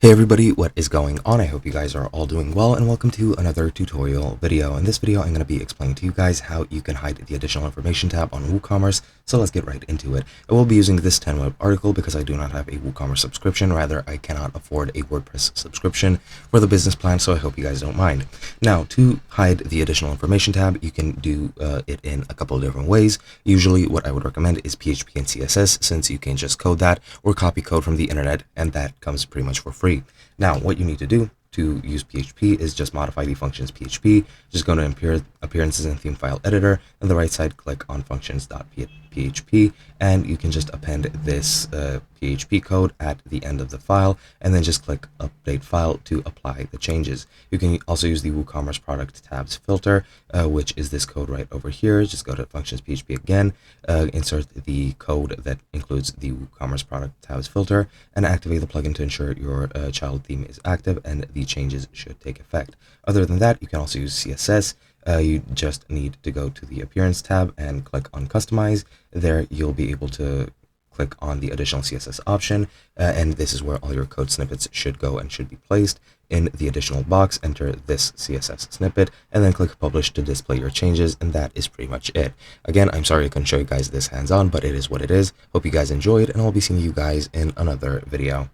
Hey everybody, what is going on? I hope you guys are all doing well, and welcome to another tutorial video. In this video, I'm going to be explaining to you guys how you can hide the additional information tab on WooCommerce. So let's get right into it. I will be using this 10-web article because I do not have a WooCommerce subscription. Rather, I cannot afford a WordPress subscription for the business plan, so I hope you guys don't mind. Now, to hide the additional information tab, you can do it in a couple of different ways. Usually, what I would recommend is PHP and CSS, since you can just code that or copy code from the internet, and that comes pretty much for free. Now, what you need to do to use PHP is just modify the functions PHP. Just go to Appearances and Theme File Editor. On the right side, click on functions.php, and you can just append this PHP code at the end of the file, and then just click Update File to apply the changes. You can also use the WooCommerce product tabs filter, which is this code right over here. Just go to functions PHP again, insert the code that includes the WooCommerce product tabs filter, and activate the plugin to ensure your child theme is active and the changes should take effect. Other than that, you can also use CSS. You just need to go to the Appearance tab and click on Customize. There you'll be able to click on the additional CSS option, and this is where all your code snippets should go and should be placed. In the additional box, enter this CSS snippet, and then click Publish to display your changes, and that is pretty much it. Again, I'm sorry I couldn't show you guys this hands-on, but it is what it is. Hope you guys enjoyed, and I'll be seeing you guys in another video.